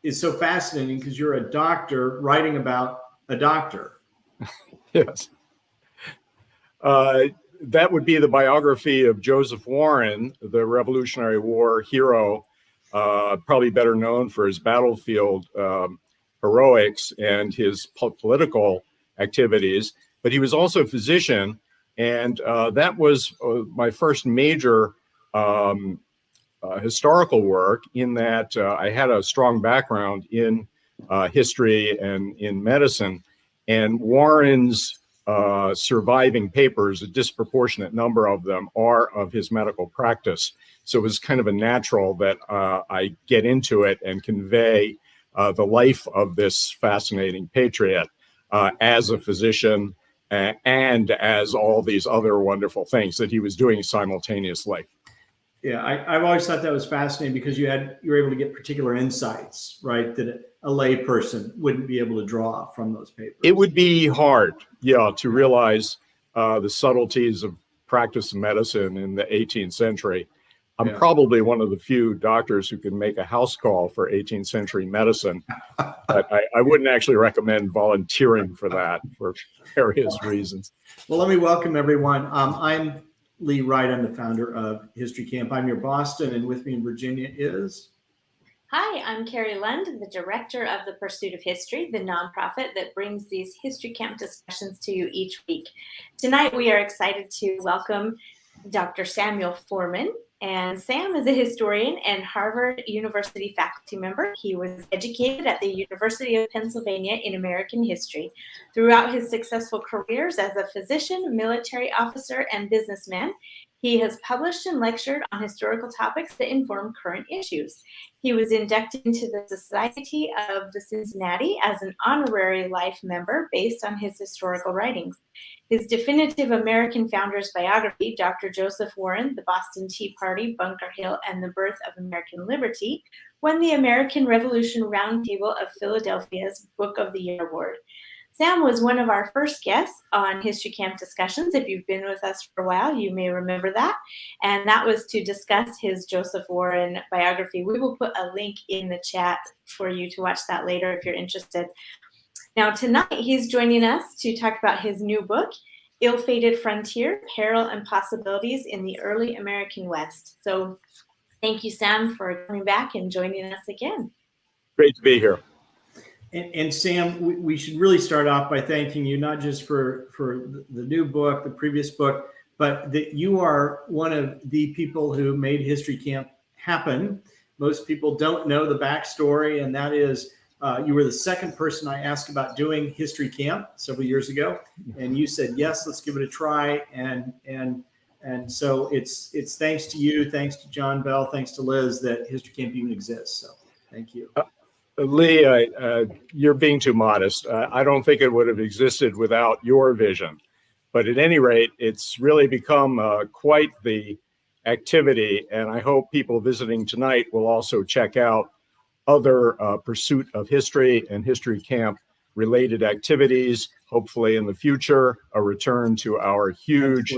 is so fascinating because you're a doctor writing about a doctor. Yes. That would be the biography of Joseph Warren, the Revolutionary War hero, probably better known for his battlefield heroics and his political activities. But he was also a physician, and that was my first major historical work, in that I had a strong background in history and in medicine. And Warren's surviving papers, a disproportionate number of them, are of his medical practice. So it was kind of a natural that I get into it and convey the life of this fascinating patriot as a physician and as all these other wonderful things that he was doing simultaneously. Yeah, I've always thought that was fascinating because you were able to get particular insights, right, that a lay person wouldn't be able to draw from those papers. It would be hard, to realize the subtleties of practice of medicine in the 18th century. I'm probably one of the few doctors who can make a house call for 18th century medicine, but I wouldn't actually recommend volunteering for that for various reasons. Well, let me welcome everyone. I'm Lee Wright. I'm the founder of History Camp. I'm near Boston, and with me in Virginia is... Hi, I'm Carrie Lund, the director of The Pursuit of History, the nonprofit that brings these History Camp discussions to you each week. Tonight, we are excited to welcome Dr. Samuel Forman. And Sam is a historian and Harvard University faculty member. He was educated at the University of Pennsylvania in American history. Throughout his successful careers as a physician, military officer, and businessman, he has published and lectured on historical topics that inform current issues. He was inducted into the Society of the Cincinnati as an honorary life member based on his historical writings. His definitive American founders biography, Dr. Joseph Warren, The Boston Tea Party, Bunker Hill, and the Birth of American Liberty, won the American Revolution Roundtable of Philadelphia's Book of the Year Award. Sam was one of our first guests on History Camp discussions. If you've been with us for a while, you may remember that. And that was to discuss his Joseph Warren biography. We will put a link in the chat for you to watch that later if you're interested. Now, tonight, he's joining us to talk about his new book, Ill-Fated Frontier, Peril and Possibilities in the Early American West. So thank you, Sam, for coming back and joining us again. Great to be here. And Sam, we should really start off by thanking you, not just for the new book, the previous book, but that you are one of the people who made History Camp happen. Most people don't know the backstory, and that is you were the second person I asked about doing History Camp several years ago, and you said, yes, let's give it a try. And so it's thanks to you, thanks to John Bell, thanks to Liz that History Camp even exists. So thank you. Lee, you're being too modest. I don't think it would have existed without your vision. But at any rate, it's really become quite the activity. And I hope people visiting tonight will also check out other Pursuit of History and History Camp related activities. Hopefully in the future, a return to our huge,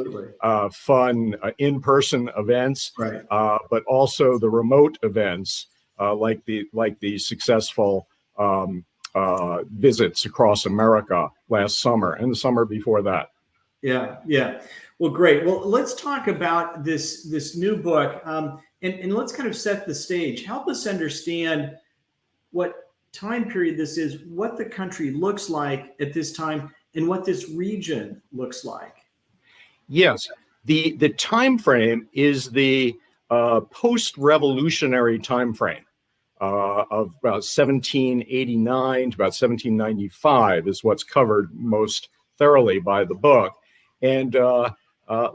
fun in-person events, right. But also the remote events. Like the successful visits across America last summer and the summer before that. Yeah. Well, great. Well, let's talk about this new book, and let's kind of set the stage. Help us understand what time period this is, what the country looks like at this time, and what this region looks like. Yes, the time frame is the post-revolutionary time frame. Of about 1789 to about 1795 is what's covered most thoroughly by the book. And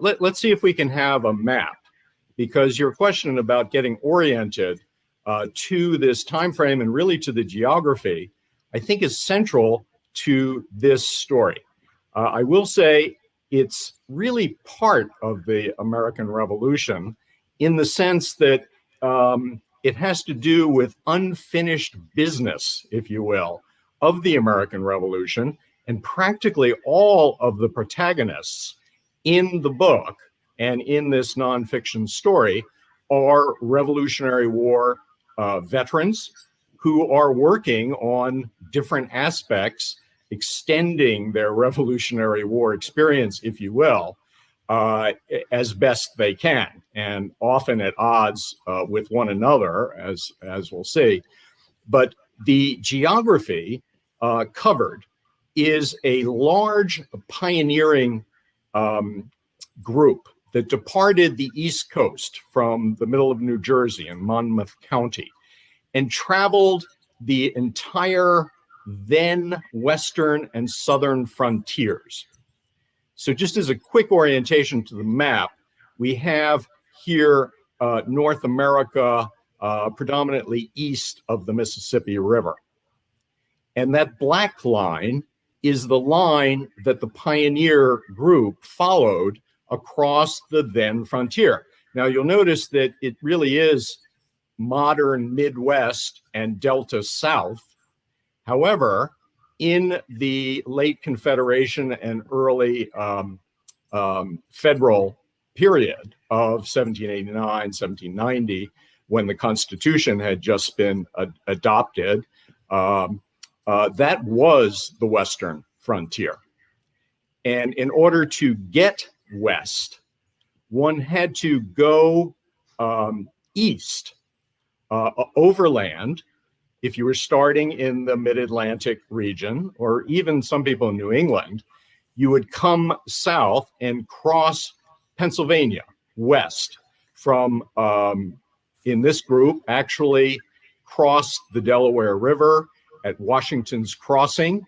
let's see if we can have a map, because your question about getting oriented to this time frame and really to the geography, I think is central to this story. I will say it's really part of the American Revolution in the sense that it has to do with unfinished business, if you will, of the American Revolution. And practically all of the protagonists in the book and in this nonfiction story are Revolutionary War veterans who are working on different aspects, extending their Revolutionary War experience, if you will, as best they can, and often at odds with one another, as we'll see. But the geography covered is a large pioneering group that departed the East Coast from the middle of New Jersey in Monmouth County and traveled the entire then western and southern frontiers. So just as a quick orientation to the map, we have here North America, predominantly east of the Mississippi River. And that black line is the line that the pioneer group followed across the then frontier. Now you'll notice that it really is modern Midwest and Delta South. However, in the late Confederation and early federal period of 1789, 1790, when the Constitution had just been adopted, that was the Western frontier. And in order to get west, one had to go east, overland. If you were starting in the mid-Atlantic region, or even some people in New England, you would come south and cross Pennsylvania west from, in this group, actually crossed the Delaware River at Washington's Crossing,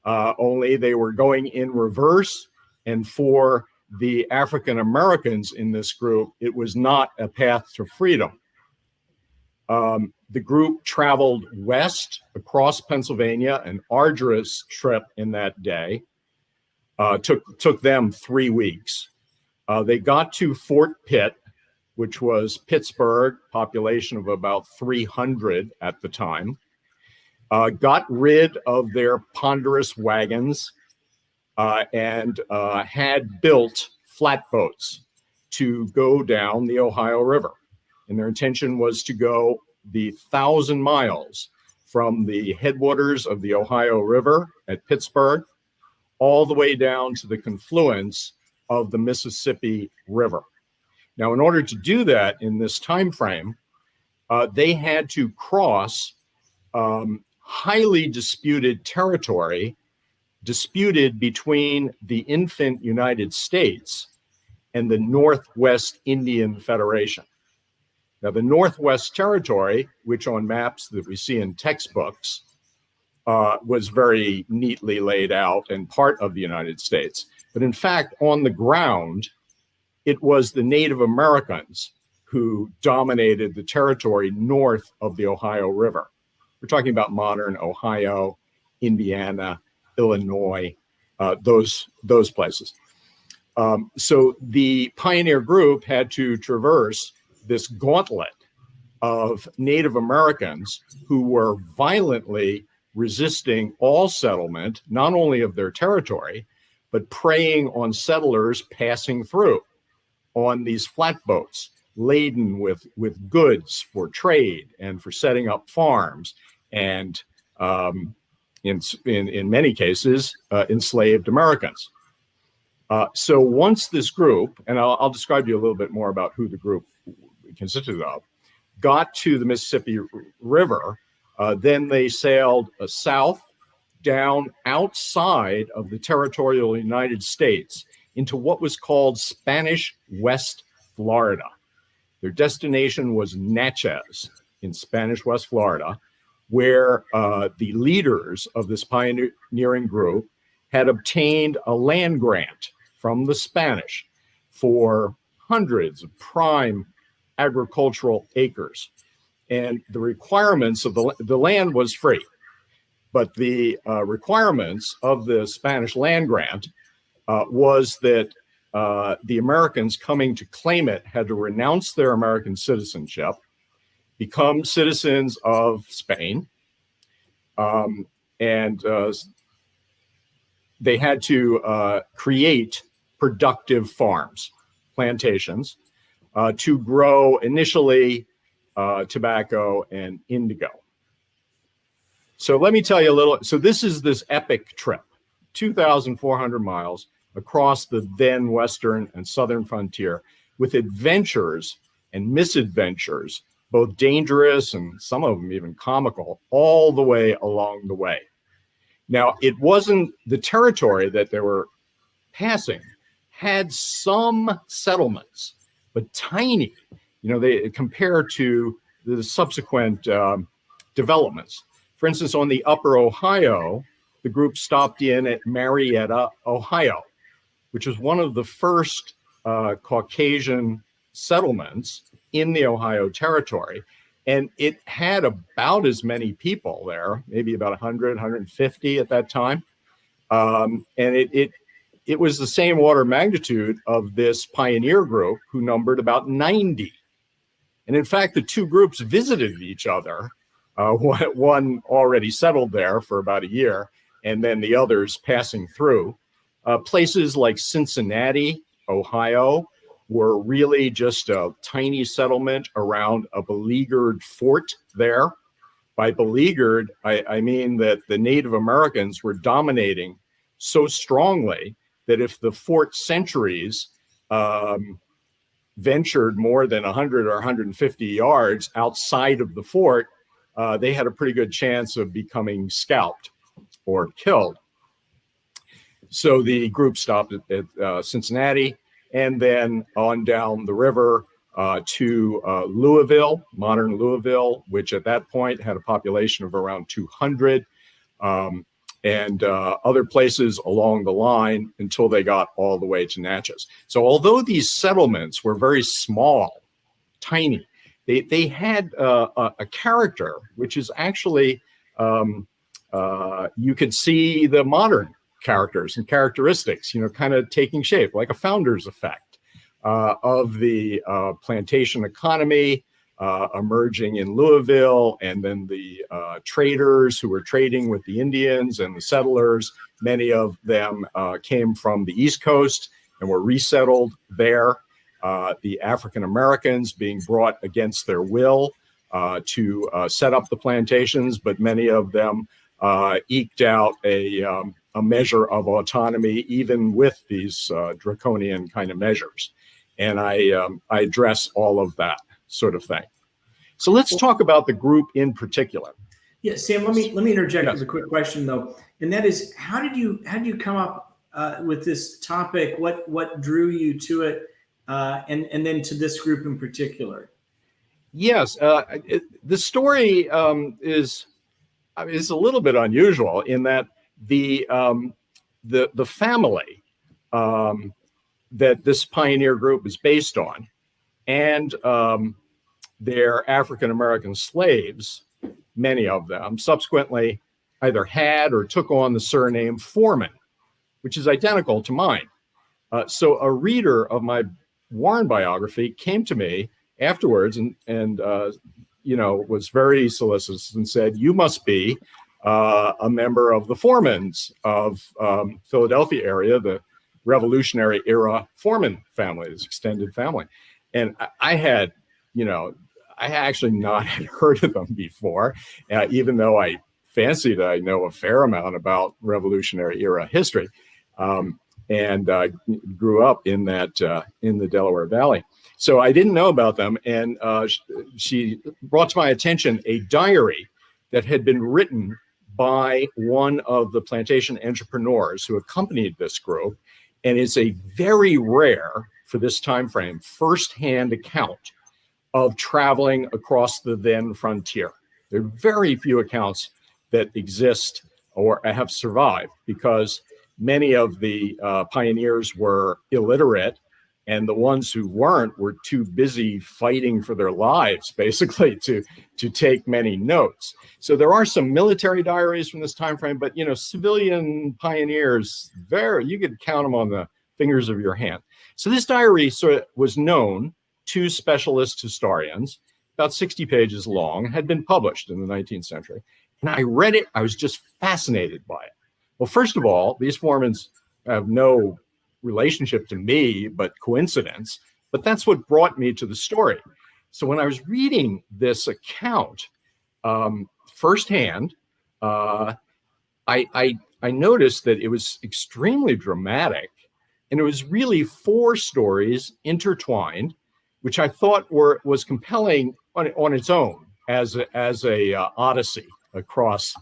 only they were going in reverse. And for the African Americans in this group, it was not a path to freedom. The group traveled west across Pennsylvania, an arduous trip in that day. Took them 3 weeks. They got to Fort Pitt, which was Pittsburgh, population of about 300 at the time. Got rid of their ponderous wagons and had built flatboats to go down the Ohio River. And their intention was to go the 1,000 miles from the headwaters of the Ohio River at Pittsburgh all the way down to the confluence of the Mississippi River. Now, in order to do that in this time frame, they had to cross highly disputed territory, disputed between the infant United States and the Northwest Indian Federation. Now, the Northwest Territory, which on maps that we see in textbooks, was very neatly laid out and part of the United States. But in fact, on the ground, it was the Native Americans who dominated the territory north of the Ohio River. We're talking about modern Ohio, Indiana, Illinois, those places. So the pioneer group had to traverse this gauntlet of Native Americans who were violently resisting all settlement, not only of their territory, but preying on settlers passing through on these flatboats laden with goods for trade and for setting up farms, and in many cases, enslaved Americans. So once this group, and I'll describe to you a little bit more about who the group consisted of, got to the Mississippi River, then they sailed south down outside of the territorial United States into what was called Spanish West Florida. Their destination was Natchez in Spanish West Florida, where the leaders of this pioneering group had obtained a land grant from the Spanish for hundreds of prime agricultural acres. And the requirements of the land was free, but the requirements of the Spanish land grant was that the Americans coming to claim it had to renounce their American citizenship, become citizens of Spain, and they had to create productive farms, plantations, to grow initially tobacco and indigo. So let me tell you a little. So this is this epic trip, 2,400 miles across the then western and southern frontier, with adventures and misadventures, both dangerous and some of them even comical, all the way along the way. Now, it wasn't the territory that they were passing, had some settlements, but tiny. They compare to the subsequent developments. For instance, on the Upper Ohio, the group stopped in at Marietta, Ohio, which was one of the first Caucasian settlements in the Ohio Territory. And it had about as many people there, maybe about 100, 150 at that time. And it was the same order of magnitude of this pioneer group, who numbered about 90. And in fact, the two groups visited each other, one already settled there for about a year, and then the others passing through. Places like Cincinnati, Ohio, were really just a tiny settlement around a beleaguered fort there. By beleaguered, I mean that the Native Americans were dominating so strongly that if the fort sentries ventured more than 100 or 150 yards outside of the fort, they had a pretty good chance of becoming scalped or killed. So the group stopped at Cincinnati, and then on down the river to Louisville, modern Louisville, which at that point had a population of around 200, and other places along the line until they got all the way to Natchez. So although these settlements were very small, tiny, they had a character, which is actually, you could see the modern characters and characteristics, kind of taking shape, like a founder's effect of the plantation economy emerging in Louisville, and then the traders who were trading with the Indians and the settlers. Many of them came from the East Coast and were resettled there. The African Americans being brought against their will to set up the plantations, but many of them eked out a measure of autonomy, even with these draconian kind of measures. And I address all of that sort of thing. So let's talk about the group in particular. Yeah, Sam, let me interject Yes. with a quick question though, and that is, how did you come up with this topic? What drew you to it, and then to this group in particular? Yes, the story is a little bit unusual in that the family that this pioneer group is based on, and their African American slaves, many of them subsequently either had or took on the surname Foreman, which is identical to mine. So a reader of my Warren biography came to me afterwards and was very solicitous and said, "You must be a member of the Foremans of Philadelphia area, the Revolutionary era Forman family, this extended family." And I had, I actually not had heard of them before, even though I fancied I know a fair amount about Revolutionary era history, and grew up in that in the Delaware Valley. So I didn't know about them, and she brought to my attention a diary that had been written by one of the plantation entrepreneurs who accompanied this group, and it's a very rare, for this time frame, firsthand account of traveling across the then frontier. There are very few accounts that exist or have survived, because many of the pioneers were illiterate, and the ones who weren't were too busy fighting for their lives, basically, to take many notes. So there are some military diaries from this time frame, but civilian pioneers, you could count them on the fingers of your hand. So this diary was known to specialist historians, about 60 pages long, had been published in the 19th century. And I read it, I was just fascinated by it. Well, first of all, these Formans have no relationship to me, but coincidence. But that's what brought me to the story. So when I was reading this account firsthand, I noticed that it was extremely dramatic, and it was really 4 stories intertwined, which I thought was compelling on its own as a odyssey across,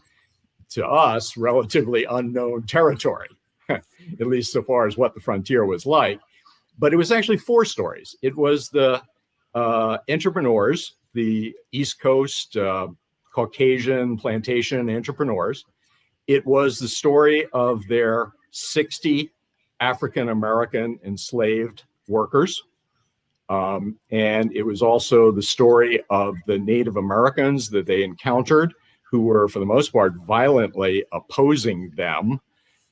to us, relatively unknown territory, at least so far as what the frontier was like. But it was actually 4 stories. It was the entrepreneurs, the East Coast Caucasian plantation entrepreneurs. It was the story of their 60 African American enslaved workers. And it was also the story of the Native Americans that they encountered, who were, for the most part, violently opposing them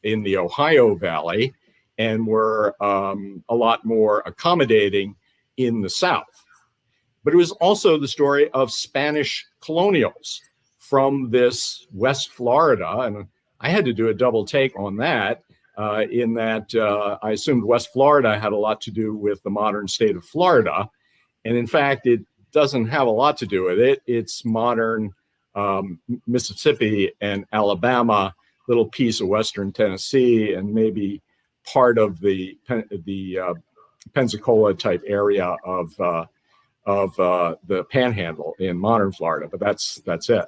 in the Ohio Valley, and were a lot more accommodating in the South. But it was also the story of Spanish colonials from this West Florida. And I had to do a double take on that, in that I assumed West Florida had a lot to do with the modern state of Florida. And in fact, it doesn't have a lot to do with it. It's modern Mississippi and Alabama, little piece of Western Tennessee, and maybe part of the Pensacola type area of the Panhandle in modern Florida, but that's it.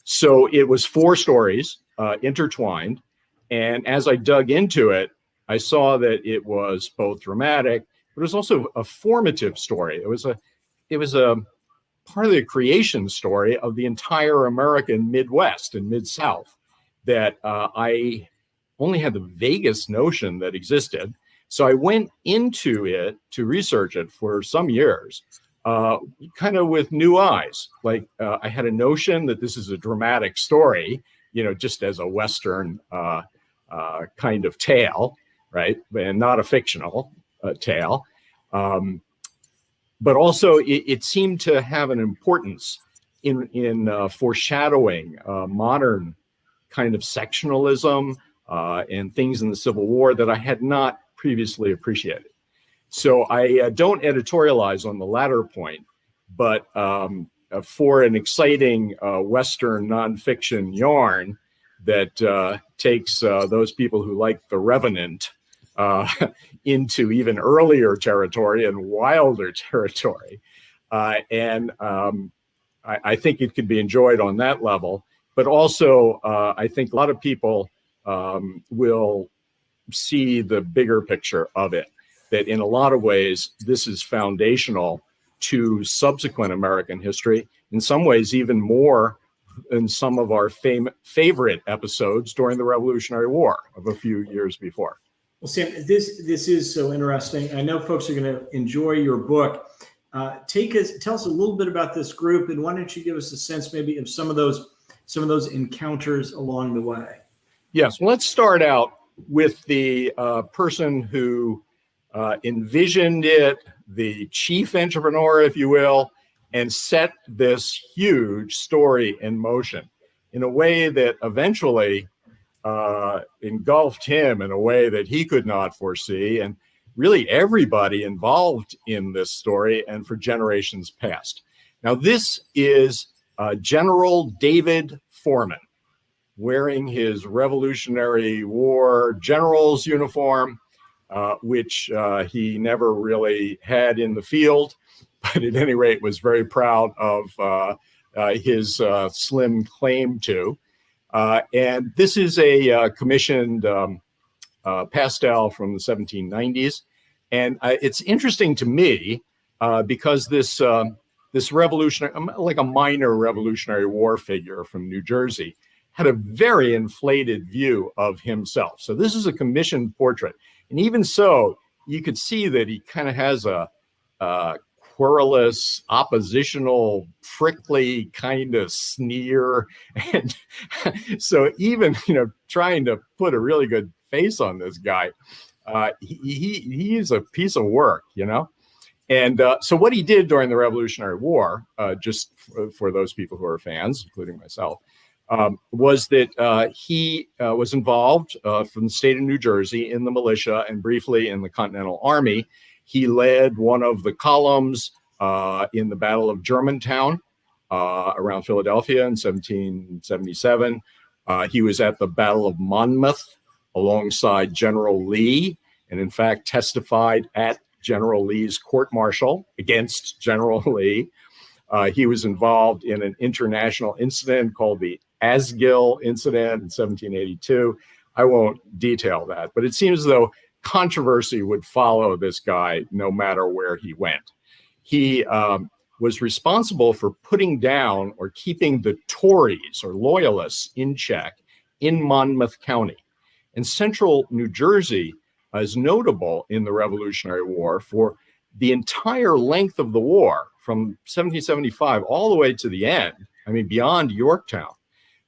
So it was 4 stories intertwined, and as I dug into it, I saw that it was both dramatic, but it was also a formative story. It was a part of the creation story of the entire American Midwest and Mid-South that I only had the vaguest notion that existed. So I went into it to research it for some years, kind of with new eyes. Like I had a notion that this is a dramatic story, just as a Western kind of tale, right? And not a fictional tale. But also it seemed to have an importance in foreshadowing modern kind of sectionalism and things in the Civil War that I had not previously appreciated. So I don't editorialize on the latter point, but for an exciting Western nonfiction yarn that takes those people who like The Revenant into even earlier territory and wilder territory. And I think it could be enjoyed on that level. But also, I think a lot of people will see the bigger picture of it, that in a lot of ways, this is foundational to subsequent American history, in some ways even more than some of our favorite episodes during the Revolutionary War of a few years before. Well, Sam, this is so interesting. I know folks are going to enjoy your book. Tell us a little bit about this group, and why don't you give us a sense maybe of some of those encounters along the way? Yes, well, let's start out with the person who envisioned it, the chief entrepreneur, if you will, and set this huge story in motion in a way that eventually engulfed him in a way that he could not foresee, and really everybody involved in this story and for generations past. Now, this is General David Foreman, wearing his Revolutionary War general's uniform, which he never really had in the field, but at any rate was very proud of his slim claim to. And this is a commissioned pastel from the 1790s. And it's interesting to me because this revolutionary, like a minor Revolutionary War figure from New Jersey, had a very inflated view of himself. So this is a commissioned portrait. And even so, you could see that he kind of has a querulous, oppositional, prickly kind of sneer. And so even, trying to put a really good face on this guy, he is a piece of work, And so what he did during the Revolutionary War, just for those people who are fans, including myself, was that he was involved from the state of New Jersey in the militia and briefly in the Continental Army. He led one of the columns in the Battle of Germantown, around Philadelphia in 1777. He was at the Battle of Monmouth alongside General Lee, and in fact testified at General Lee's court-martial against General Lee. He was involved in an international incident called the Asgill Incident in 1782. I won't detail that, but it seems as though controversy would follow this guy no matter where he went. He was responsible for putting down or keeping the Tories or loyalists in check in Monmouth County. And central New Jersey is notable in the Revolutionary War for the entire length of the war, from 1775 all the way to the end, I mean, beyond Yorktown.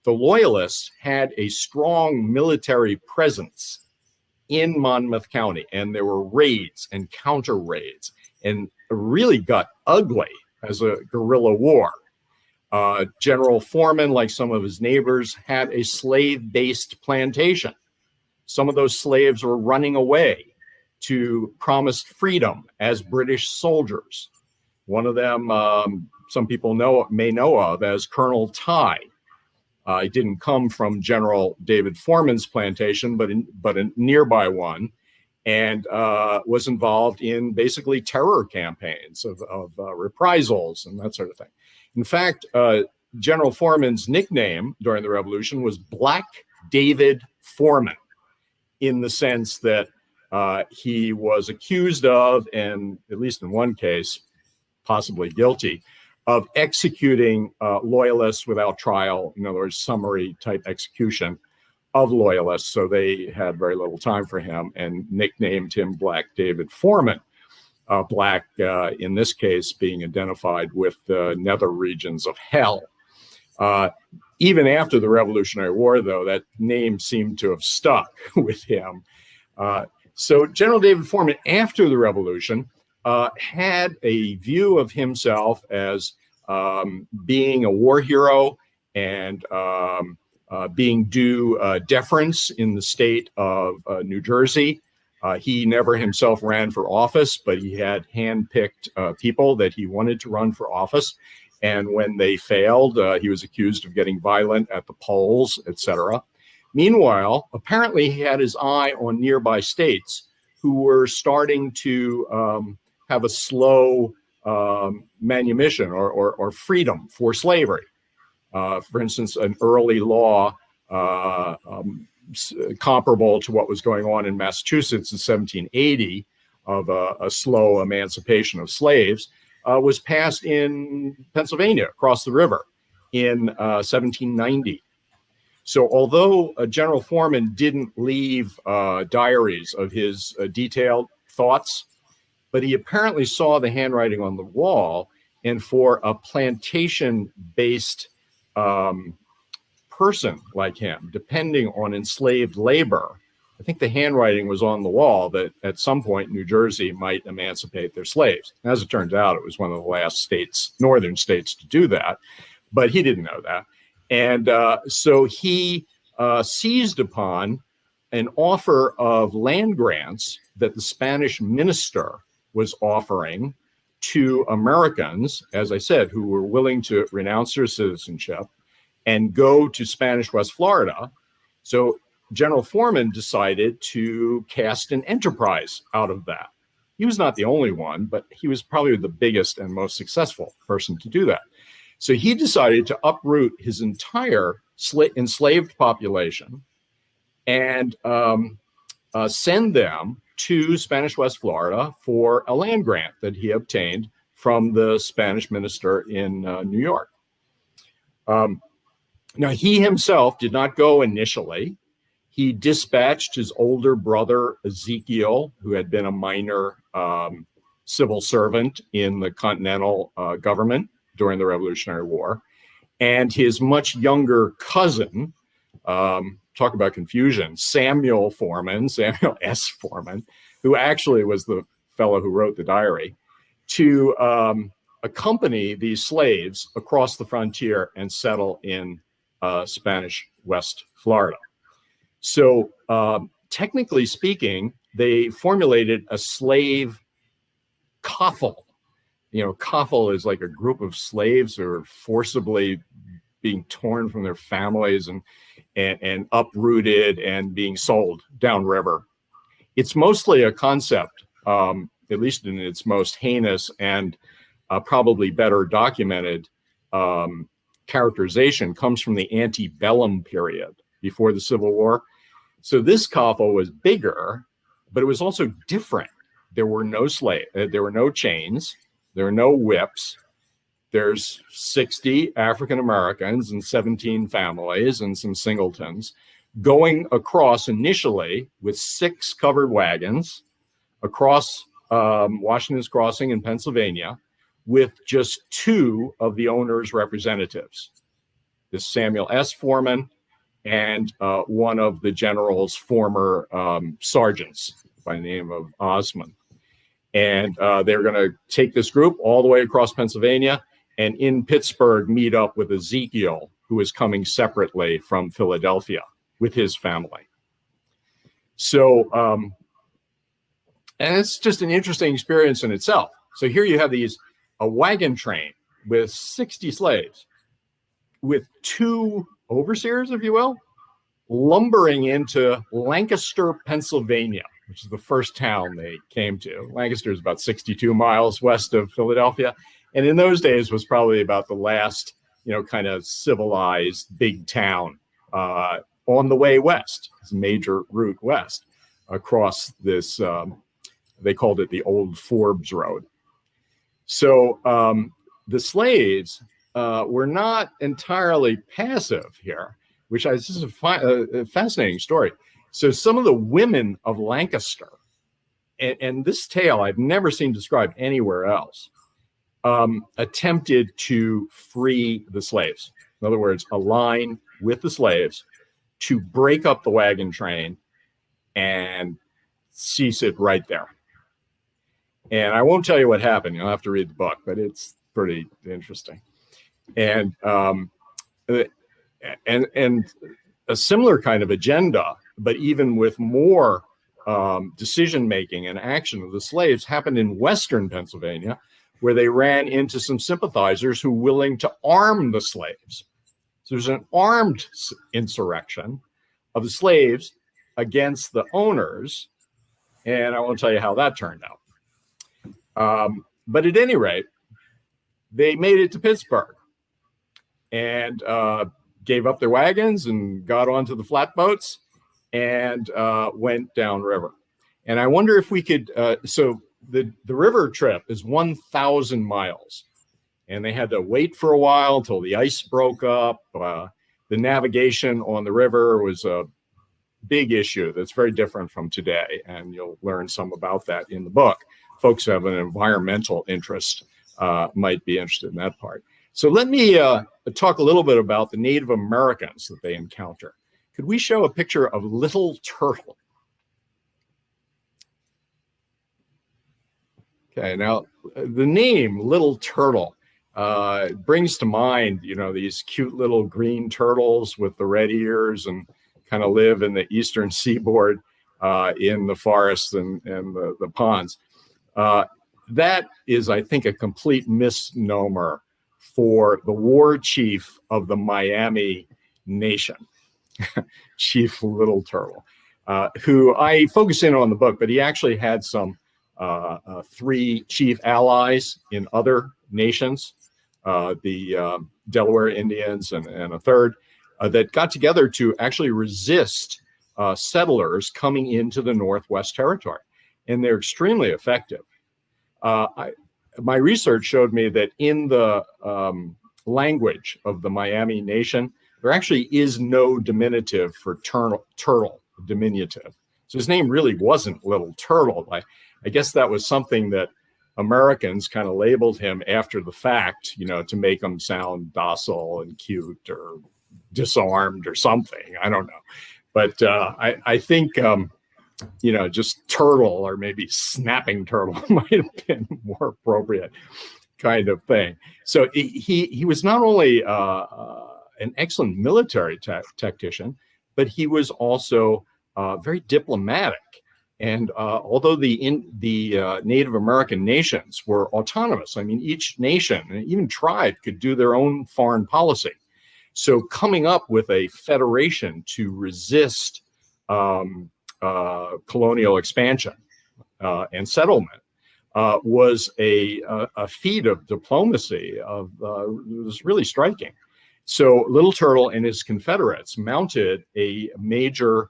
The Loyalists had a strong military presence in Monmouth County, and there were raids and counter raids, and it really got ugly as a guerrilla war. General Foreman, like some of his neighbors, had a slave-based plantation. Some of those slaves were running away to promised freedom as British soldiers. One of them, some people may know of as Colonel Ty. It didn't come from General David Foreman's plantation, but a nearby one, and was involved in basically terror campaigns of reprisals and that sort of thing. In fact, General Foreman's nickname during the Revolution was Black David Foreman, in the sense that he was accused of, and at least in one case, possibly guilty, of executing loyalists without trial, in other words, summary type execution of loyalists. So they had very little time for him and nicknamed him Black David Foreman. Black, in this case, being identified with the nether regions of hell. Even after the Revolutionary War, though, that name seemed to have stuck with him. So General David Foreman, after the Revolution, had a view of himself as being a war hero and being due deference in the state of New Jersey. He never himself ran for office, but he had handpicked people that he wanted to run for office. And when they failed, he was accused of getting violent at the polls, etc. Meanwhile, apparently he had his eye on nearby states who were starting to have a slow manumission or freedom for slavery. For instance, an early law comparable to what was going on in Massachusetts in 1780 of a slow emancipation of slaves was passed in Pennsylvania across the river in 1790. So although General Foreman didn't leave diaries of his detailed thoughts, but he apparently saw the handwriting on the wall, and for a plantation-based person like him, depending on enslaved labor, I think the handwriting was on the wall that at some point New Jersey might emancipate their slaves. As it turns out, it was one of the last states, northern states, to do that, but he didn't know that. And so he seized upon an offer of land grants that the Spanish minister was offering to Americans, as I said, who were willing to renounce their citizenship and go to Spanish West Florida. So General Foreman decided to cast an enterprise out of that. He was not the only one, but he was probably the biggest and most successful person to do that. So he decided to uproot his entire enslaved population and send them to Spanish West Florida for a land grant that he obtained from the Spanish minister in New York. Now, he himself did not go initially. He dispatched his older brother, Ezekiel, who had been a minor civil servant in the Continental government during the Revolutionary War, and his much younger cousin, talk about confusion, Samuel S. Forman, who actually was the fellow who wrote the diary, to accompany these slaves across the frontier and settle in Spanish West Florida. So technically speaking, they formulated a slave coffle coffle is like a group of slaves who are forcibly being torn from their families and uprooted and being sold downriver. It's mostly a concept, at least in its most heinous and probably better documented characterization, comes from the antebellum period before the Civil War. So this coffle was bigger, but it was also different. There were no there were no chains, there were no whips. There's 60 African Americans and 17 families and some singletons going across initially with 6 covered wagons across Washington's Crossing in Pennsylvania with just 2 of the owner's representatives, this Samuel S. Forman and one of the general's former sergeants by the name of Osman. And they're going to take this group all the way across Pennsylvania and in Pittsburgh meet up with Ezekiel, who is coming separately from Philadelphia with his family. So, and it's just an interesting experience in itself. So here you have a wagon train with 60 slaves, with 2 overseers, if you will, lumbering into Lancaster, Pennsylvania, which is the first town they came to. Lancaster is about 62 miles west of Philadelphia. And in those days was probably about the last, kind of civilized big town on the way west. It's a major route west across this, they called it the Old Forbes Road. So the slaves were not entirely passive here, which this is a fascinating story. So some of the women of Lancaster, and this tale I've never seen described anywhere else, attempted to free the slaves. In other words, align with the slaves to break up the wagon train and cease it right there. And I won't tell you what happened. You'll have to read the book, but it's pretty interesting. And a similar kind of agenda, but even with more decision-making and action of the slaves, happened in Western Pennsylvania, where they ran into some sympathizers who were willing to arm the slaves. So there's an armed insurrection of the slaves against the owners, and I won't tell you how that turned out. But at any rate, they made it to Pittsburgh and gave up their wagons and got onto the flatboats and went downriver. And I wonder if we could, so the river trip is 1,000 miles. And they had to wait for a while until the ice broke up. The navigation on the river was a big issue that's very different from today. And you'll learn some about that in the book. Folks who have an environmental interest might be interested in that part. So let me talk a little bit about the Native Americans that they encounter. Could we show a picture of Little Turtle? Okay, now the name Little Turtle brings to mind, these cute little green turtles with the red ears and kind of live in the eastern seaboard in the forests and the ponds. That is, I think, a complete misnomer for the war chief of the Miami Nation, Chief Little Turtle, who I focus in on the book, but he actually had some 3 chief allies in other nations, the Delaware Indians and a third, that got together to actually resist settlers coming into the Northwest Territory. And they're extremely effective. My research showed me that in the language of the Miami Nation, there actually is no diminutive for turtle, diminutive. So his name really wasn't Little Turtle. I guess that was something that Americans kind of labeled him after the fact, to make him sound docile and cute or disarmed or something. I don't know. But I think, just turtle or maybe snapping turtle might have been more appropriate kind of thing. So he was not only an excellent military tactician, but he was also very diplomatic. And although the Native American nations were autonomous, I mean, each nation and even tribe could do their own foreign policy. So coming up with a federation to resist colonial expansion and settlement was a feat of diplomacy. It was really striking. So Little Turtle and his Confederates mounted a major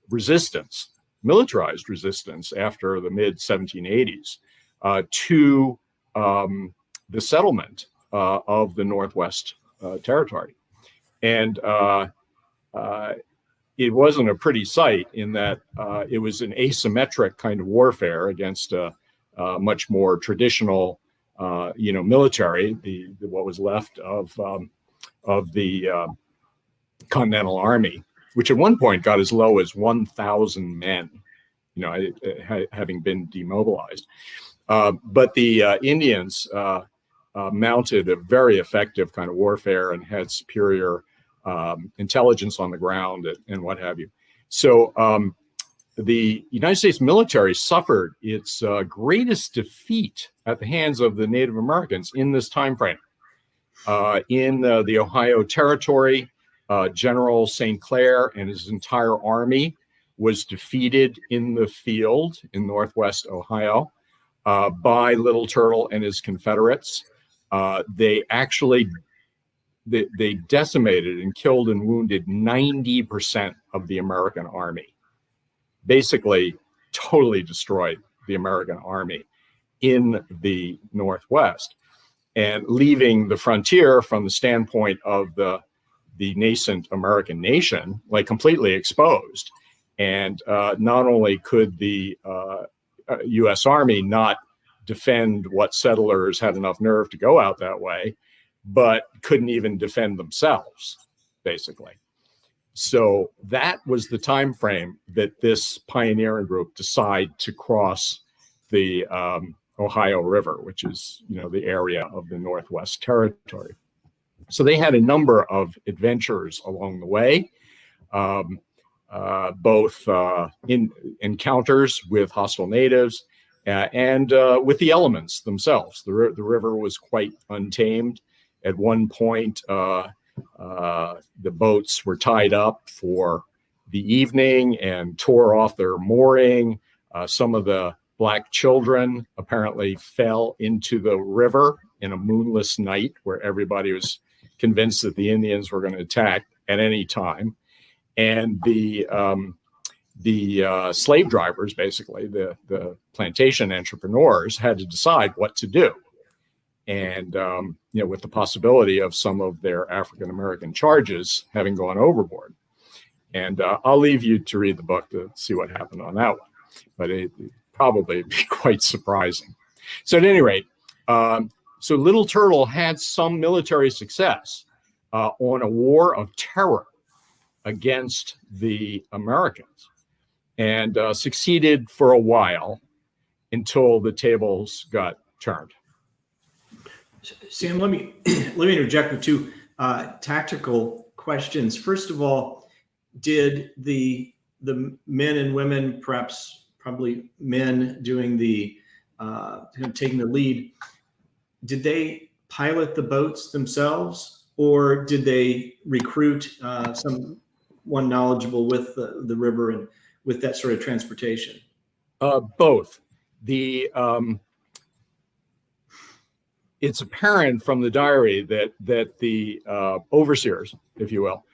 resistance, militarized resistance after the mid-1780s to the settlement of the Northwest Territory. And it wasn't a pretty sight in that it was an asymmetric kind of warfare against a much more traditional, military, what was left of the Continental Army, which at one point got as low as 1,000 men, having been demobilized. But the Indians mounted a very effective kind of warfare and had superior intelligence on the ground and what have you. So the United States military suffered its greatest defeat at the hands of the Native Americans in this time frame. In the Ohio Territory, General St. Clair and his entire army was defeated in the field in Northwest Ohio by Little Turtle and his Confederates. They decimated and killed and wounded 90% of the American army. Basically, totally destroyed the American army in the Northwest, and leaving the frontier from the standpoint of the nascent American nation, like completely exposed. And not only could the U.S. Army not defend what settlers had enough nerve to go out that way, but couldn't even defend themselves, basically. So that was the time frame that this pioneering group decided to cross the Ohio River, which is, the area of the Northwest Territory. So they had a number of adventures along the way, both in encounters with hostile natives and with the elements themselves. The river was quite untamed. At one point, the boats were tied up for the evening and tore off their mooring. Some of the Black children apparently fell into the river in a moonless night where everybody was convinced that the Indians were going to attack at any time. And the slave drivers, basically, the plantation entrepreneurs, had to decide what to do. And, with the possibility of some of their African-American charges having gone overboard. And I'll leave you to read the book to see what happened on that one. But it probably be quite surprising. So at any rate, so Little Turtle had some military success on a war of terror against the Americans, and succeeded for a while until the tables got turned. Sam, let me interject with two tactical questions. First of all, did the men and women, probably men doing the taking the lead, did they pilot the boats themselves, or did they recruit someone knowledgeable with the river and with that sort of transportation? Both. It's apparent from the diary that the overseers, if you will,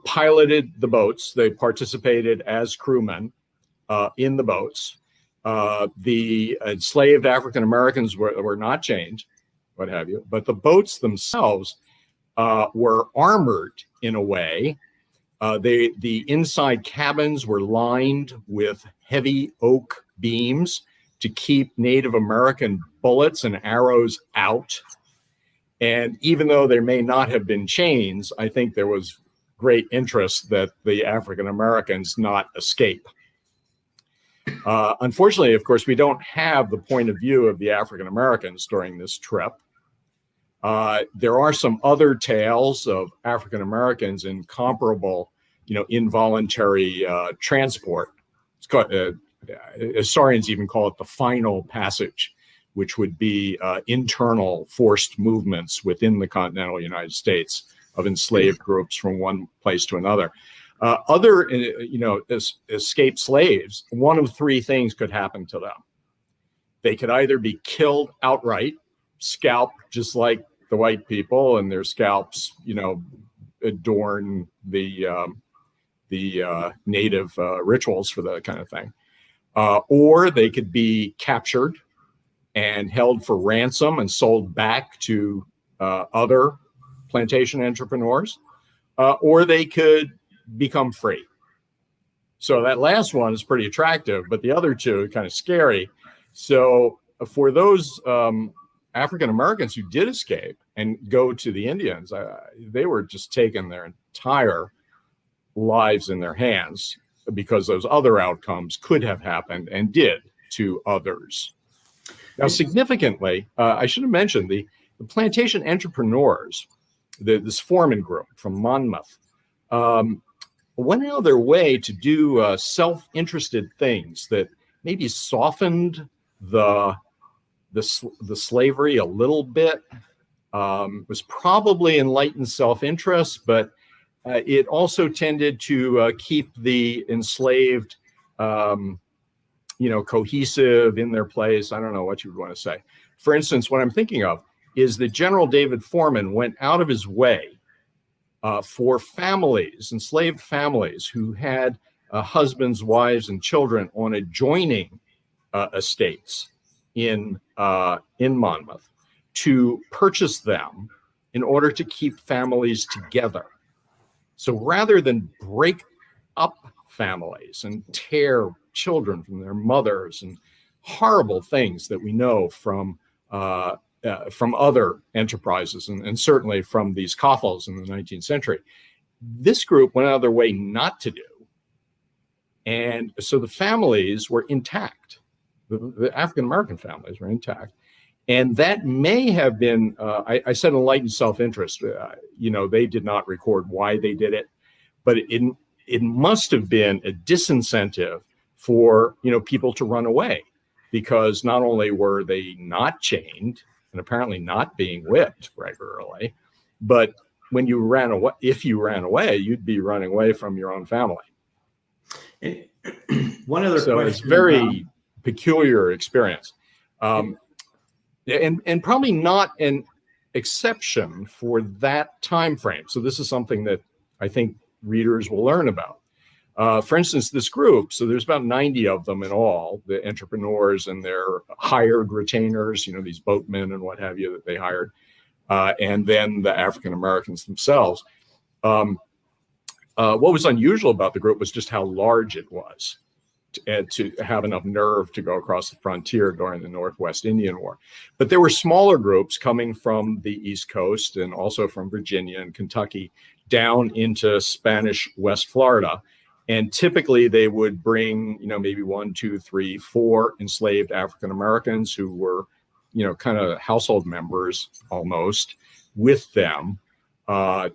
piloted the boats. They participated as crewmen in the boats. The enslaved African Americans were not chained, what have you, but the boats themselves were armored in a way. The inside cabins were lined with heavy oak beams to keep Native American bullets and arrows out. And even though there may not have been chains, I think there was great interest that the African Americans not escape. Unfortunately, of course, we don't have the point of view of the African Americans during this trip. There are some other tales of African Americans in comparable, involuntary transport It's called, historians even call it the final passage, which would be internal forced movements within the continental United States of enslaved groups from one place to another. Other escaped slaves, one of three things could happen to them. They could either be killed outright, scalped just like the white people, and their scalps, adorn the native rituals for that kind of thing. Or they could be captured and held for ransom and sold back to other plantation entrepreneurs, or they could become free. So that last one is pretty attractive, but the other two are kind of scary. So for those African Americans who did escape and go to the Indians, they were just taking their entire lives in their hands, because those other outcomes could have happened and did to others. Now, significantly, I should have mentioned the plantation entrepreneurs, this Foreman group from Monmouth, went out of their way to do self-interested things that maybe softened the slavery a little bit. Was probably enlightened self-interest, but it also tended to keep the enslaved, cohesive in their place. I don't know what you would want to say. For instance, what I'm thinking of is that General David Foreman went out of his way for families, enslaved families who had husbands, wives, and children on adjoining estates in Monmouth, to purchase them in order to keep families together. So rather than break up families and tear children from their mothers and horrible things that we know from other enterprises and certainly from these coffles in the 19th century, this group went out of their way not to do. And so the families were intact. The African-American families were intact. And that may have been, I said enlightened self-interest. They did not record why they did it, but it must have been a disincentive for, people to run away, because not only were they not chained and apparently not being whipped regularly, but when you ran away, if you ran away, you'd be running away from your own family. And one other so question. It's very peculiar experience. And probably not an exception for that time frame. So this is something that I think readers will learn about. For instance, this group, so there's about 90 of them in all, the entrepreneurs and their hired retainers, these boatmen and what have you that they hired, and then the African Americans themselves. What was unusual about the group was just how large it was, and to have enough nerve to go across the frontier during the Northwest Indian War. But there were smaller groups coming from the East Coast and also from Virginia and Kentucky down into Spanish West Florida. And typically they would bring, maybe 1, 2, 3, 4 enslaved African Americans who were, kind of household members almost with them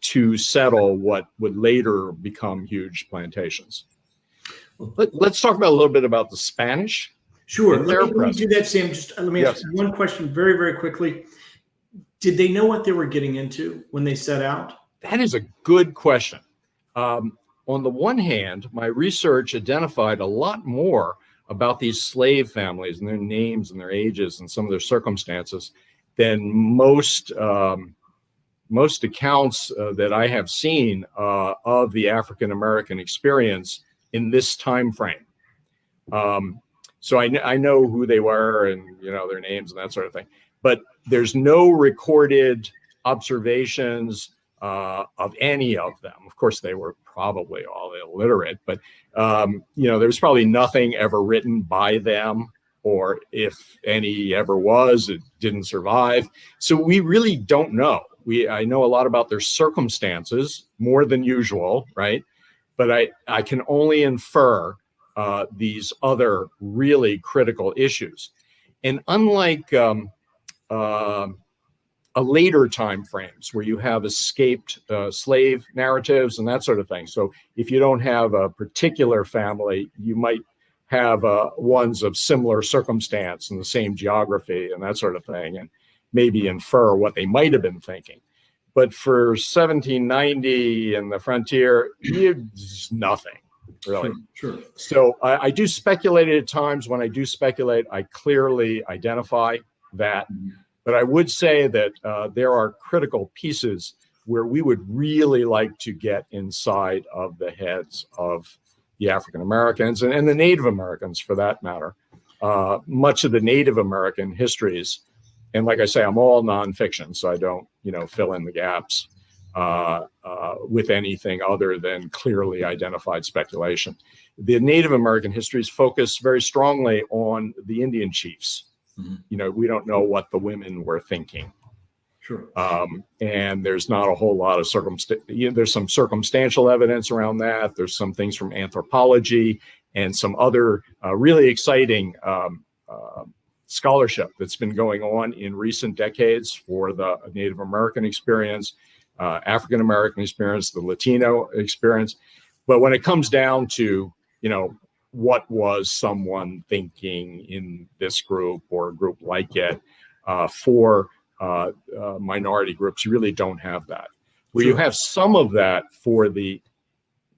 to settle what would later become huge plantations. Let's talk about a little bit about the Spanish. Sure. Let me do that, Sam. Just let me ask Yes. one question very, very quickly. Did they know what they were getting into when they set out? That is a good question. On the one hand, my research identified a lot more about these slave families and their names and their ages and some of their circumstances than most accounts that I have seen of the African American experience in this time frame. So I know who they were and their names and that sort of thing, but there's no recorded observations of any of them. Of course, they were probably all illiterate, but there was probably nothing ever written by them, or if any ever was, it didn't survive. So we really don't know. I know a lot about their circumstances, more than usual, right? But I can only infer these other really critical issues. And unlike a later time frames where you have escaped slave narratives and that sort of thing. So if you don't have a particular family, you might have ones of similar circumstance and the same geography and that sort of thing, and maybe infer what they might have been thinking. But for 1790 and the frontier, it's nothing, really. Sure. So I do speculate at times. When I do speculate, I clearly identify that. But I would say that there are critical pieces where we would really like to get inside of the heads of the African Americans and the Native Americans, for that matter. Much of the Native American histories, and like I say, I'm all nonfiction, so I don't, fill in the gaps with anything other than clearly identified speculation. The Native American histories focus very strongly on the Indian chiefs. We don't know what the women were thinking. Sure. And there's not a whole lot of there's some circumstantial evidence around that. There's some things from anthropology and some other really exciting scholarship that's been going on in recent decades for the Native American experience, African American experience, the Latino experience. But when it comes down to, what was someone thinking in this group or a group like it for minority groups, you really don't have that. Where you have some of that for the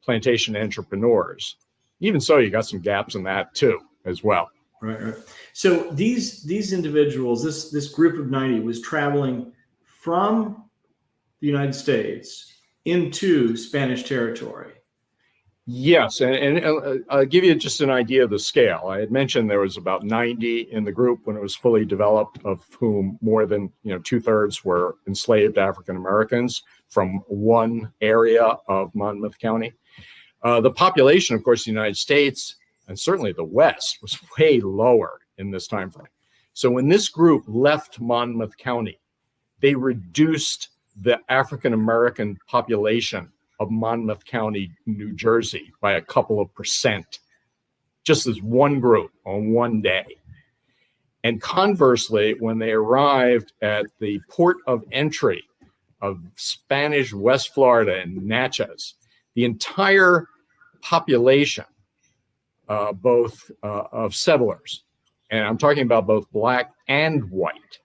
plantation entrepreneurs. Even so, you got some gaps in that too, as well. Right. So these individuals, this group of 90 was traveling from the United States into Spanish territory. Yes, and I'll give you just an idea of the scale. I had mentioned there was about 90 in the group when it was fully developed, of whom more than 2/3 were enslaved African Americans from one area of Monmouth County. The population, of course, the United States and certainly the West was way lower in this time frame. So when this group left Monmouth County, they reduced the African American population of Monmouth County, New Jersey, by a couple of percent, just as one group on one day. And conversely, when they arrived at the port of entry of Spanish West Florida and Natchez, the entire population, both of settlers, and I'm talking about both black and white,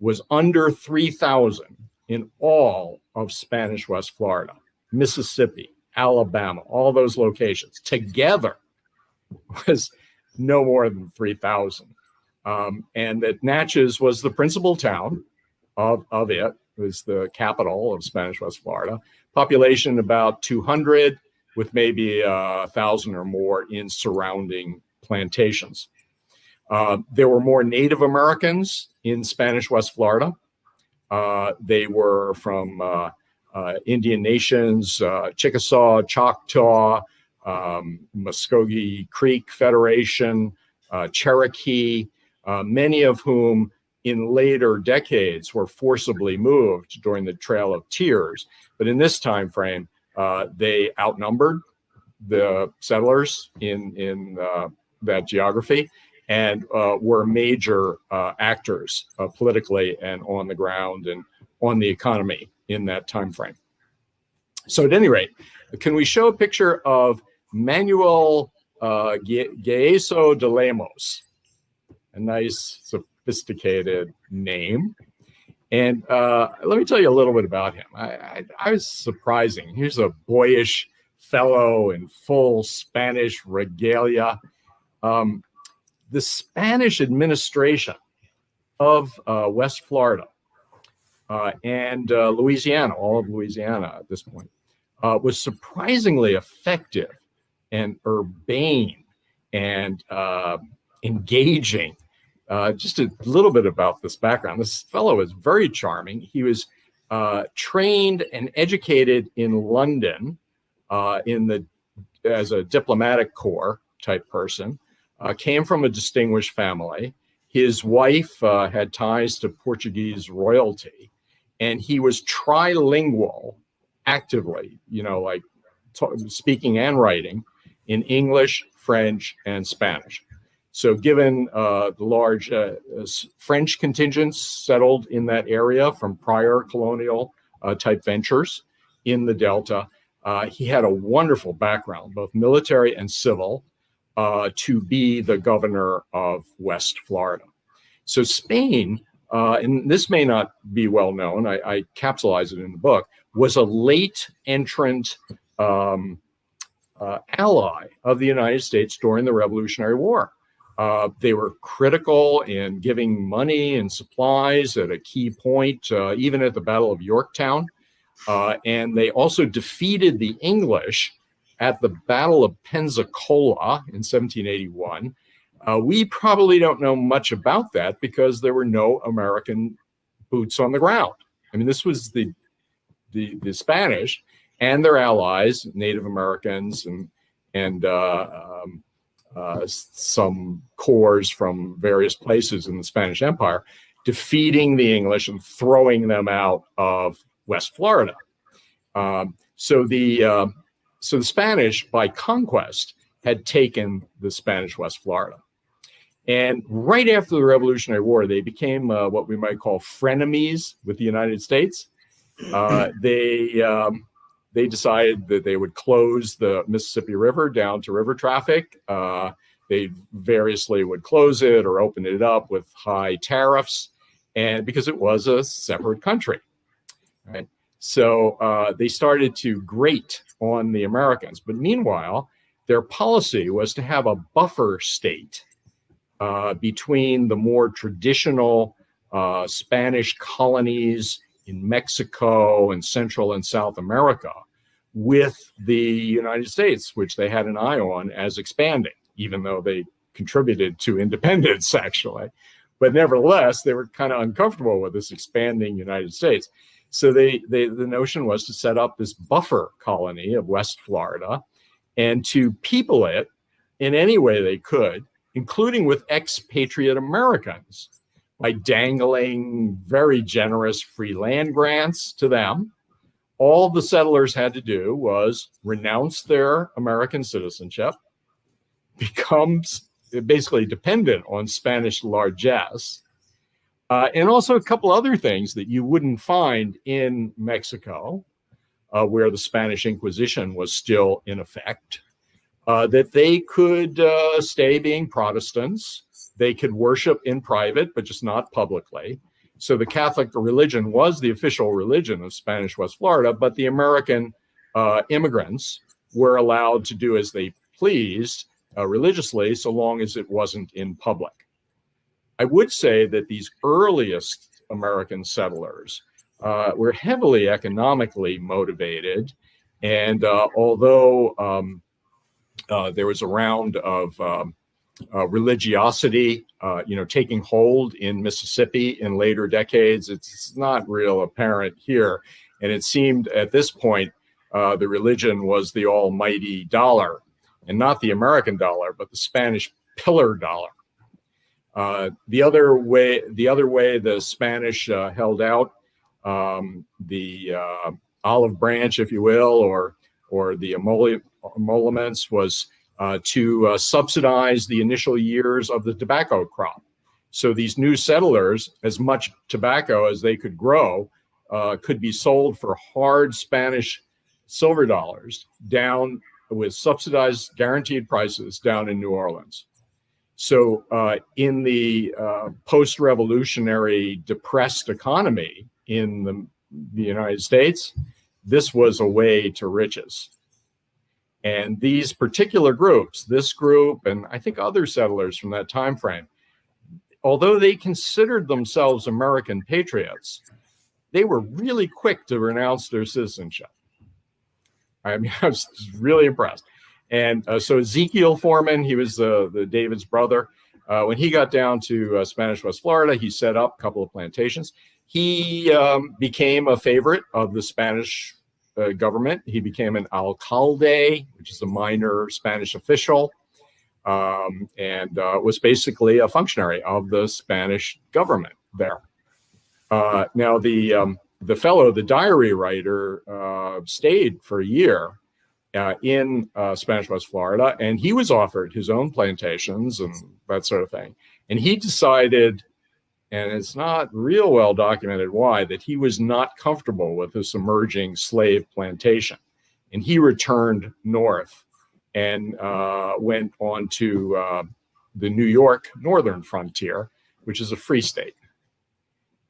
was under 3,000 in all of Spanish West Florida, Mississippi, Alabama, all those locations together was no more than 3,000. And that Natchez was the principal town of it, was the capital of Spanish West Florida. Population about 200, with maybe 1,000 or more in surrounding plantations. There were more Native Americans in Spanish West Florida. They were from Indian nations, Chickasaw, Choctaw, Muskogee Creek Federation, Cherokee, many of whom in later decades were forcibly moved during the Trail of Tears. But in this time frame, they outnumbered the settlers in that geography and were major actors politically and on the ground and on the economy in that time frame. So at any rate, can we show a picture of Manuel Geeso de Lemos? A nice, sophisticated name. And let me tell you a little bit about him. I was surprising. Here's a boyish fellow in full Spanish regalia. The Spanish administration of West Florida and Louisiana, all of Louisiana at this point, was surprisingly effective and urbane and engaging. Just a little bit about this background. This fellow is very charming. He was trained and educated in London as a diplomatic corps type person. Came from a distinguished family. His wife had ties to Portuguese royalty, and he was trilingual actively, speaking and writing in English, French, and Spanish. So given the large French contingents settled in that area from prior colonial type ventures in the Delta, he had a wonderful background, both military and civil. to be the governor of West Florida. So Spain, and this may not be well known, I capsulize it in the book, was a late entrant ally of the United States during the Revolutionary War. They were critical in giving money and supplies at a key point, even at the Battle of Yorktown. And they also defeated the English at the Battle of Pensacola in 1781. We probably don't know much about that because there were no American boots on the ground. I mean, this was the Spanish and their allies, Native Americans and some corps from various places in the Spanish Empire, defeating the English and throwing them out of West Florida. So the Spanish, by conquest, had taken the Spanish West Florida. And right after the Revolutionary War, they became what we might call frenemies with the United States. They decided that they would close the Mississippi River down to river traffic. They variously would close it or open it up with high tariffs, and because it was a separate country. Right? So they started to grate on the Americans. But meanwhile, their policy was to have a buffer state between the more traditional Spanish colonies in Mexico and Central and South America with the United States, which they had an eye on as expanding, even though they contributed to independence, actually. But nevertheless, they were kind of uncomfortable with this expanding United States. So the notion was to set up this buffer colony of West Florida and to people it in any way they could, including with expatriate Americans, by dangling very generous free land grants to them. All the settlers had to do was renounce their American citizenship, become basically dependent on Spanish largesse, and also a couple other things that you wouldn't find in Mexico, where the Spanish Inquisition was still in effect, that they could stay being Protestants. They could worship in private, but just not publicly. So the Catholic religion was the official religion of Spanish West Florida, but the American immigrants were allowed to do as they pleased religiously, so long as it wasn't in public. I would say that these earliest American settlers were heavily economically motivated. And although there was a round of religiosity, taking hold in Mississippi in later decades, it's not real apparent here. And it seemed at this point, the religion was the almighty dollar, and not the American dollar, but the Spanish pillar dollar. The other way the Spanish held out, the olive branch, if you will, or the emoluments, was to subsidize the initial years of the tobacco crop. So these new settlers, as much tobacco as they could grow, could be sold for hard Spanish silver dollars down with subsidized guaranteed prices down in New Orleans. So in the post-revolutionary depressed economy in the United States, this was a way to riches. And these particular groups, this group, and I think other settlers from that time frame, although they considered themselves American patriots, they were really quick to renounce their citizenship. I mean, I was really impressed. And so Ezekiel Foreman, he was the David's brother. When he got down to Spanish West Florida, he set up a couple of plantations. He became a favorite of the Spanish government. He became an alcalde, which is a minor Spanish official, and was basically a functionary of the Spanish government there. Now, the fellow, the diary writer, stayed for a year in Spanish West Florida, and he was offered his own plantations and that sort of thing. And he decided, and it's not real well documented why, that he was not comfortable with this emerging slave plantation. And he returned north and went on to the New York northern frontier, which is a free state.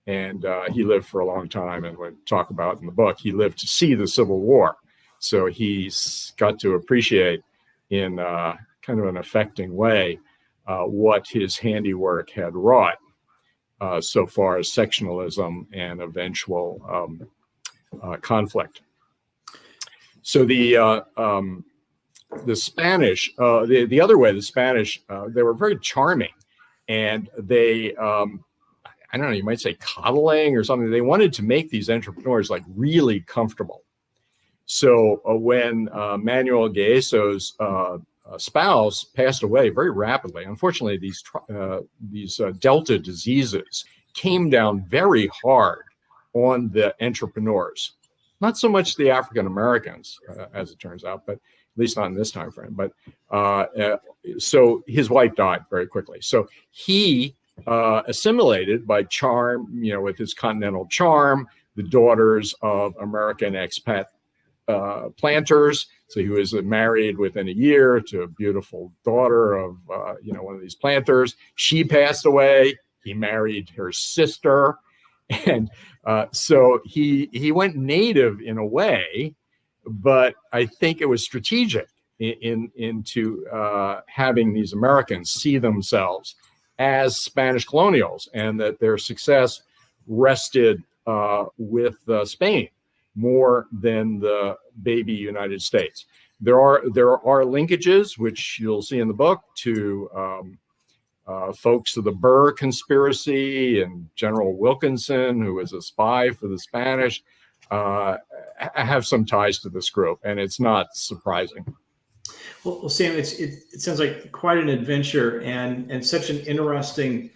And he lived for a long time, and we talk about in the book, he lived to see the Civil War. So he's got to appreciate in kind of an affecting way what his handiwork had wrought so far as sectionalism and eventual conflict. So the Spanish, the other way, the Spanish, they were very charming, and they, I don't know, you might say coddling or something. They wanted to make these entrepreneurs like really comfortable. So when Manuel de Rega's spouse passed away very rapidly, unfortunately, these Delta diseases came down very hard on the entrepreneurs. Not so much the African Americans, as it turns out, but at least not in this time frame. But so his wife died very quickly. So he assimilated by charm, with his continental charm, the daughters of American expat planters. So he was married within a year to a beautiful daughter of, one of these planters. She passed away. He married her sister. And so he went native in a way, but I think it was strategic into having these Americans see themselves as Spanish colonials, and that their success rested with Spain more than the baby United States. There are linkages, which you'll see in the book, to folks of the Burr conspiracy and General Wilkinson, who was a spy for the Spanish, have some ties to this group, and it's not surprising. Well, Sam, it sounds like quite an adventure and such an interesting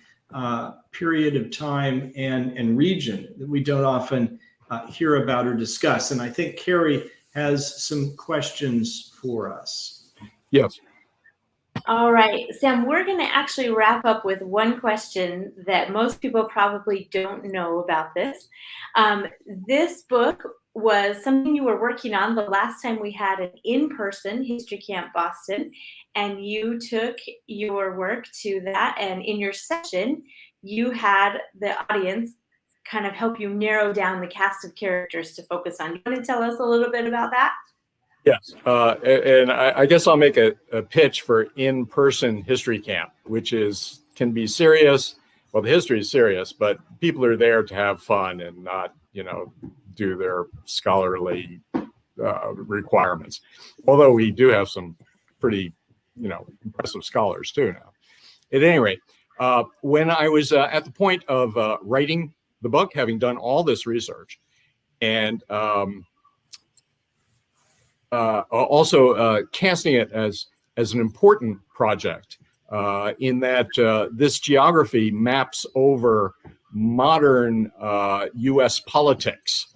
period of time and region that we don't often hear about or discuss. And I think Carrie has some questions for us. Yes. All right, Sam, we're going to actually wrap up with one question that most people probably don't know about this. This book was something you were working on the last time we had an in-person History Camp Boston, and you took your work to that, and in your session, you had the audience kind of help you narrow down the cast of characters to focus on. You want to tell us a little bit about that? Yes, and I guess I'll make a pitch for in-person history camp, which can be serious. Well, the history is serious, but people are there to have fun and not, do their scholarly requirements. Although we do have some pretty, impressive scholars too now. At any rate, when I was at the point of writing the book, having done all this research, and also casting it as an important project in that this geography maps over modern U.S. politics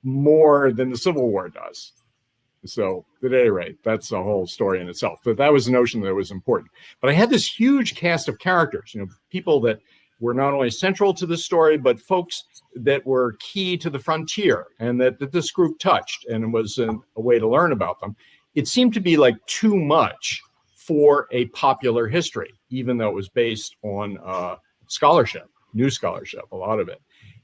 more than the Civil War does. So at any rate, that's a whole story in itself. But that was the notion that was important. But I had this huge cast of characters, people that were not only central to the story, but folks that were key to the frontier and that this group touched, and it was a way to learn about them. It seemed to be like too much for a popular history, even though it was based on scholarship, new scholarship, a lot of it.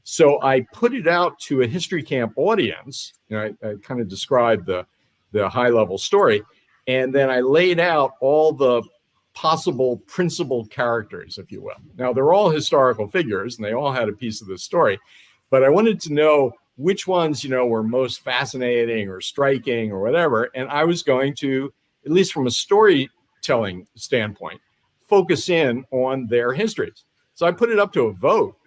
So I put it out to a history camp audience. I kind of described the high level story, and then I laid out all the possible principal characters, if you will. Now, they're all historical figures, and they all had a piece of the story, but I wanted to know which ones, were most fascinating or striking or whatever, and I was going to, at least from a storytelling standpoint, focus in on their histories. So I put it up to a vote,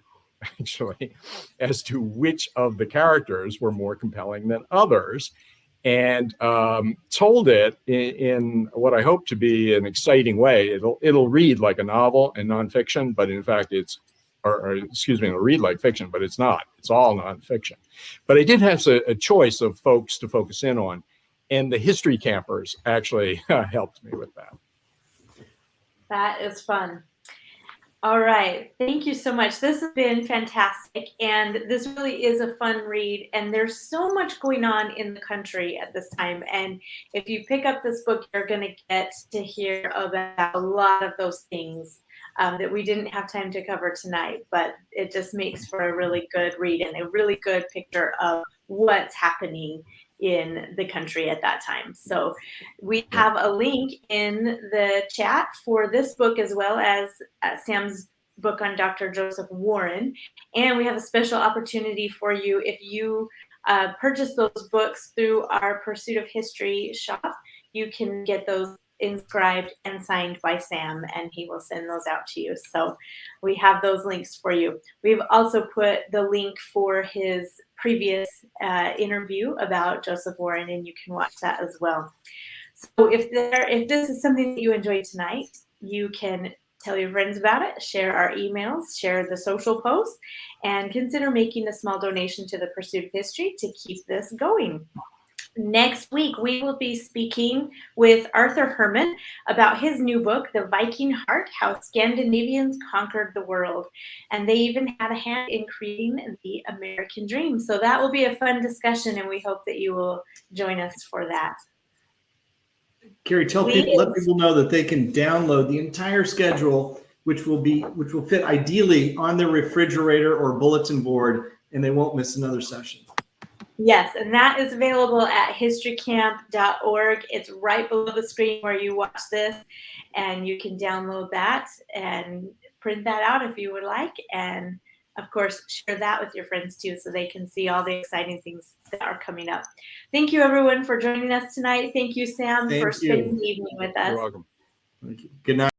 actually, as to which of the characters were more compelling than others, and told it in what I hope to be an exciting way. It'll read like a novel and nonfiction, but in fact it'll read like fiction, but it's not. It's all nonfiction. But I did have a choice of folks to focus in on, and the history campers actually helped me with that. That is fun. All right. Thank you so much. This has been fantastic. And this really is a fun read. And there's so much going on in the country at this time. And if you pick up this book, you're going to get to hear about a lot of those things that we didn't have time to cover tonight. But it just makes for a really good read and a really good picture of what's happening in the country at that time. So we have a link in the chat for this book as well as Sam's book on Dr. Joseph Warren. And we have a special opportunity for you if you purchase those books through our Pursuit of History shop. You can get those inscribed and signed by Sam, and he will send those out to you. So we have those links for you. We've also put the link for his previous interview about Joseph Warren, and you can watch that as well. So if this is something that you enjoyed tonight, you can tell your friends about it, share our emails, share the social posts, and consider making a small donation to the Pursuit of History to keep this going. Next week, we will be speaking with Arthur Herman about his new book, The Viking Heart, How Scandinavians Conquered the World. And they even had a hand in creating the American Dream. So that will be a fun discussion, and we hope that you will join us for that. Carrie, let people know that they can download the entire schedule, which will fit ideally on their refrigerator or bulletin board, and they won't miss another session. Yes, and that is available at historycamp.org. It's right below the screen where you watch this, and you can download that and print that out if you would like. And of course, share that with your friends too, so they can see all the exciting things that are coming up. Thank you, everyone, for joining us tonight. Thank you, Sam, for spending the evening with us. You're welcome. Thank you. Good night.